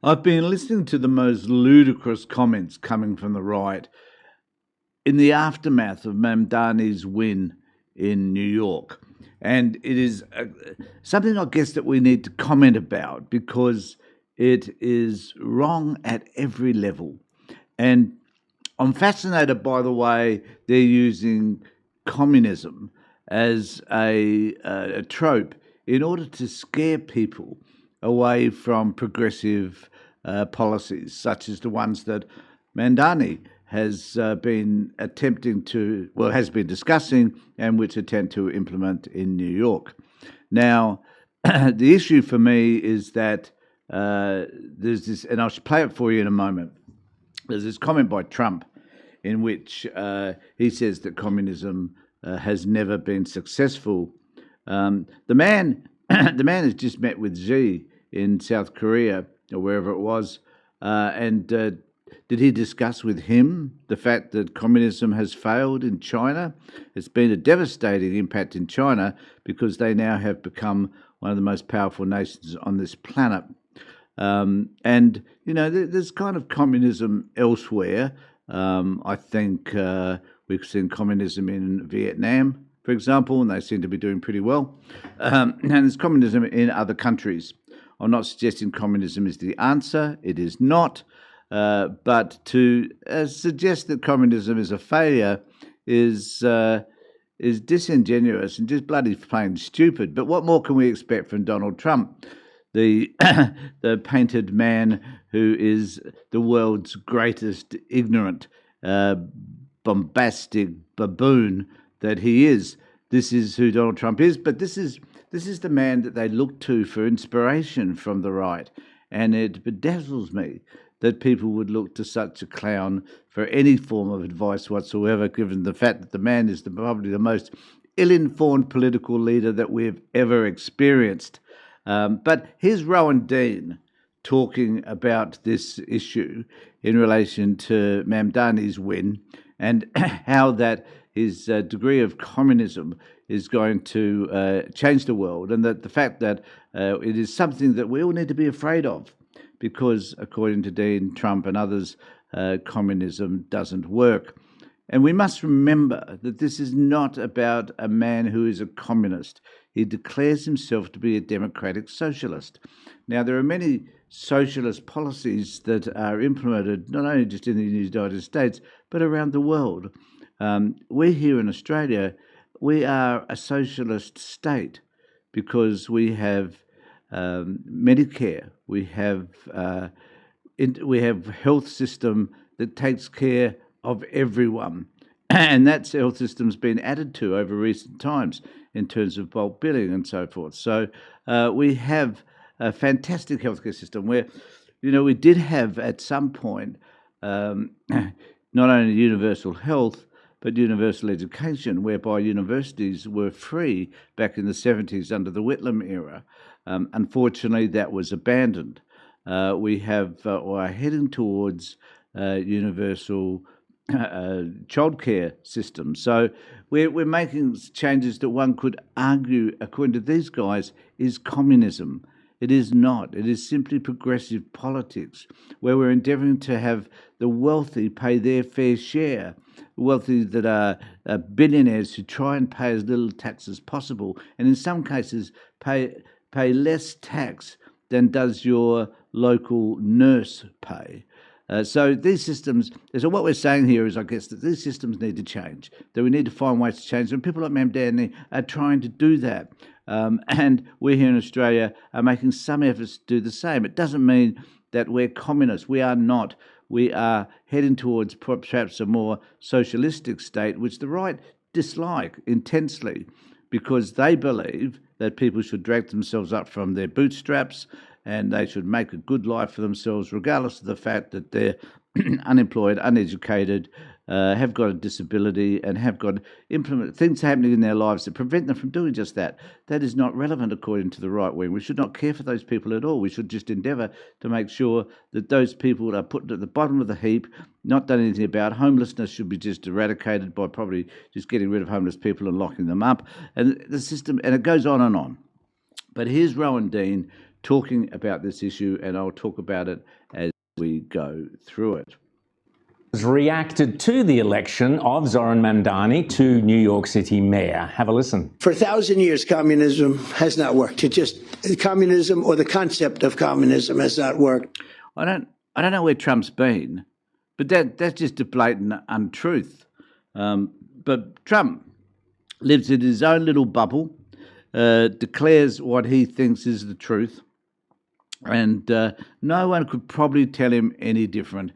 I've been listening to the most ludicrous comments coming from the right in the aftermath of Mamdani's win in New York. And it is something I guess that we need to comment about because it is wrong at every level. And I'm fascinated by the way they're using communism as a trope in order to scare people away from progressive policies, such as the ones that Mandani has been attempting to, well, has been discussing and which attempt to implement in New York. Now, the issue for me is that there's this, and I'll play it for you in a moment. There's this comment by Trump in which he says that communism has never been successful. The man has just met with Xi in South Korea or wherever it was, and did he discuss with him the fact that communism has failed in China? It's been a devastating impact in China because they now have become one of the most powerful nations on this planet. And, you know, there's kind of communism elsewhere. I think we've seen communism in Vietnam, for example, and they seem to be doing pretty well. And there's communism in other countries. I'm not suggesting communism is the answer. It is not. But to suggest that communism is a failure is disingenuous and just bloody plain stupid. But what more can we expect from Donald Trump, the painted man who is the world's greatest ignorant, bombastic baboon that he is? This is who Donald Trump is. But this is the man that they look to for inspiration from the right, and it bedazzles me that people would look to such a clown for any form of advice whatsoever, given the fact that the man is probably the most ill-informed political leader that we've ever experienced. But here's Rowan Dean talking about this issue in relation to Mamdani's win and how that his degree of communism is going to change the world, and that the fact that it is something that we all need to be afraid of, because, according to Dean, Trump and others, communism doesn't work. And we must remember that this is not about a man who is a communist. He declares himself to be a democratic socialist. Now, there are many socialist policies that are implemented not only just in the United States, but around the world. We here in Australia, we are a socialist state because we have Medicare, we have health system that takes care of everyone, and that health system's been added to over recent times in terms of bulk billing and so forth. So we have a fantastic healthcare system where, you know, we did have at some point not only universal health, but universal education, whereby universities were free back in the 70s under the Whitlam era. Unfortunately, that was abandoned. We have or are heading towards universal childcare system. So we're making changes that one could argue, according to these guys, is communism. It is not. It is simply progressive politics, where we're endeavouring to have the wealthy pay their fair share, wealthy that are billionaires who try and pay as little tax as possible, and in some cases pay less tax than does your local nurse pay. So these systems, so what we're saying here is, I guess, that these systems need to change, that we need to find ways to change them. People like Mamdani are trying to do that. And we here in Australia are making some efforts to do the same. It doesn't mean that we're communists. We are not. We are heading towards perhaps a more socialistic state, which the right dislike intensely because they believe that people should drag themselves up from their bootstraps and they should make a good life for themselves, regardless of the fact that they're unemployed, uneducated, have got a disability, and have got things happening in their lives that prevent them from doing just that. That is not relevant according to the right wing. We should not care for those people at all. We should just endeavour to make sure that those people are put at the bottom of the heap, not done anything about. Homelessness should be just eradicated by probably just getting rid of homeless people and locking them up. And the system, and it goes on and on. But here's Rowan Dean talking about this issue, and I'll talk about it as we go through it. Has reacted to the election of Zoran Mandani to New York City mayor. Have a listen. For 1,000 years, communism has not worked. Communism, or the concept of communism, has not worked. I don't know where Trump's been, but that's just a blatant untruth. But Trump lives in his own little bubble, declares what he thinks is the truth, and no one could probably tell him any different,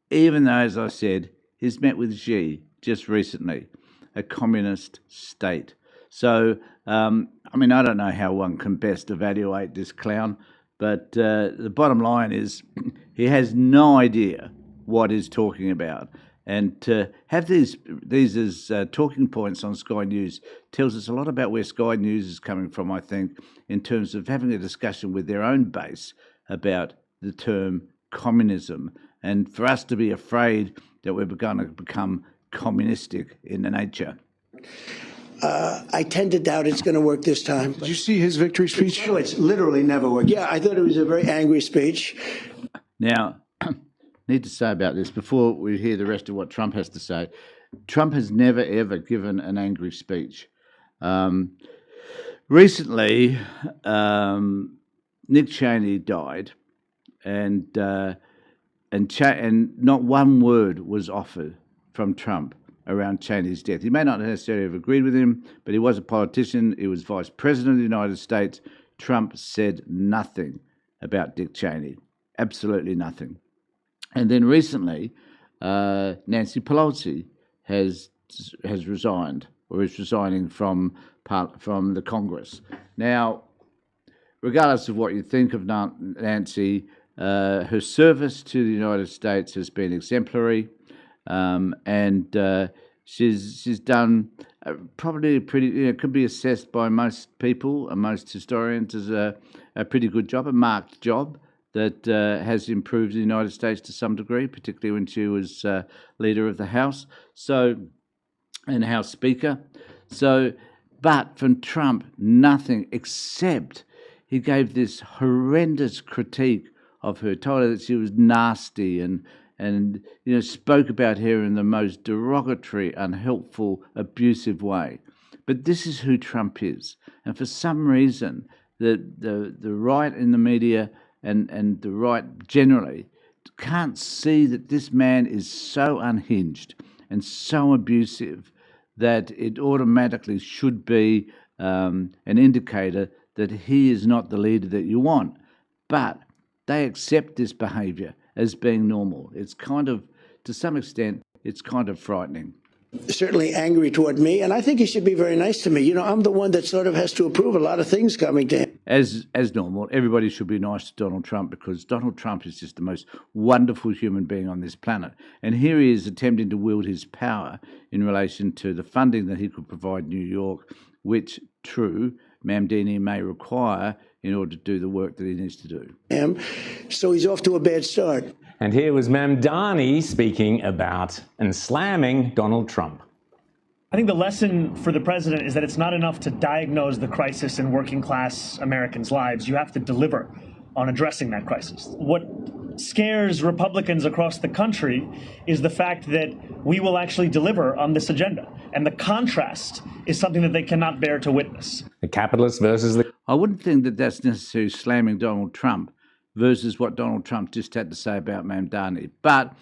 even though, as I said, he's met with Xi just recently, a communist state. So, I don't know how one can best evaluate this clown, but the bottom line is he has no idea what he's talking about. And to have these as talking points on Sky News tells us a lot about where Sky News is coming from, I think, in terms of having a discussion with their own base about the term communism, and for us to be afraid that we're going to become communistic in the nature. I tend to doubt it's going to work this time. Did you see his victory speech? No, it's literally never worked. Yeah, I thought it was a very angry speech. Now, need to say about this before we hear the rest of what Trump has to say. Trump has never, ever given an angry speech. Recently, Nick Cheney died, and not one word was offered from Trump around Cheney's death. He may not necessarily have agreed with him, but he was a politician. He was vice president of the United States. Trump said nothing about Dick Cheney, absolutely nothing. And then recently, Nancy Pelosi has resigned, or is resigning from the Congress. Now, regardless of what you think of Nancy, her service to the United States has been exemplary, and she's done probably a pretty, could be assessed by most people and most historians as a pretty good job, a marked job that has improved the United States to some degree, particularly when she was leader of the House, and House Speaker. But from Trump, nothing, except he gave this horrendous critique of her, told her that she was nasty, and spoke about her in the most derogatory, unhelpful, abusive way. But this is who Trump is, and for some reason, the right in the media and the right generally can't see that this man is so unhinged and so abusive that it automatically should be an indicator that he is not the leader that you want. But they accept this behaviour as being normal. It's kind of, to some extent, it's kind of frightening. Certainly angry toward me, and I think he should be very nice to me. I'm the one that sort of has to approve a lot of things coming to him. As normal, everybody should be nice to Donald Trump, because Donald Trump is just the most wonderful human being on this planet. And here he is attempting to wield his power in relation to the funding that he could provide New York, which, true, Mamdani may require in order to do the work that he needs to do. So he's off to a bad start. And here was Mamdani speaking about and slamming Donald Trump. I think the lesson for the president is that it's not enough to diagnose the crisis in working class Americans' lives. You have to deliver on addressing that crisis. What scares Republicans across the country is the fact that we will actually deliver on this agenda. And the contrast is something that they cannot bear to witness. The capitalists versus the... I wouldn't think that that's necessarily slamming Donald Trump versus what Donald Trump just had to say about Mamdani. But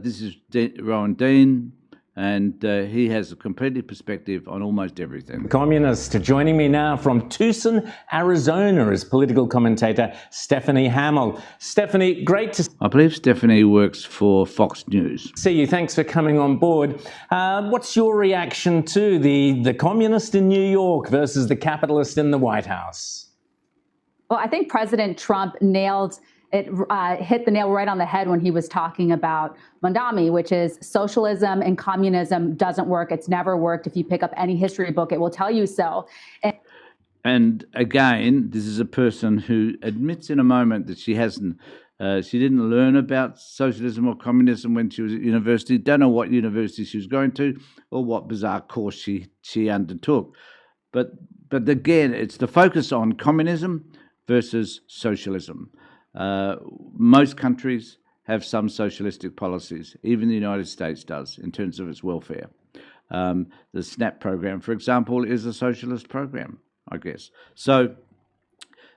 this is Rowan Dean, and he has a complete perspective on almost everything. Communist. Joining me now from Tucson, Arizona, is political commentator Stephanie Hamill. Stephanie, great to... I believe Stephanie works for Fox News. See you. Thanks for coming on board. What's your reaction to the communist in New York versus the capitalist in the White House? Well, I think President Trump hit the nail right on the head when he was talking about Mandani, which is socialism and communism doesn't work. It's never worked. If you pick up any history book, it will tell you so. And again, this is a person who admits in a moment that she didn't learn about socialism or communism when she was at university. Don't know what university she was going to or what bizarre course she undertook. But again, it's the focus on communism versus socialism. Most countries have some socialistic policies. Even the United States does in terms of its welfare. The SNAP program, for example, is a socialist program, I guess. So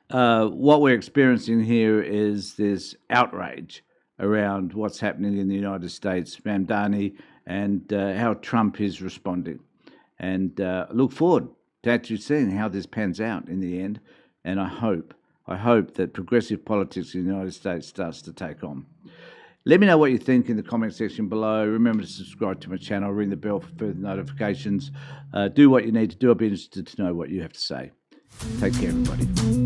what we're experiencing here is this outrage around what's happening in the United States, Mamdani, and how Trump is responding. And look forward to actually seeing how this pans out in the end. And I hope that progressive politics in the United States starts to take on. Let me know what you think in the comment section below. Remember to subscribe to my channel, ring the bell for further notifications. Do what you need to do. I'll be interested to know what you have to say. Take care, everybody.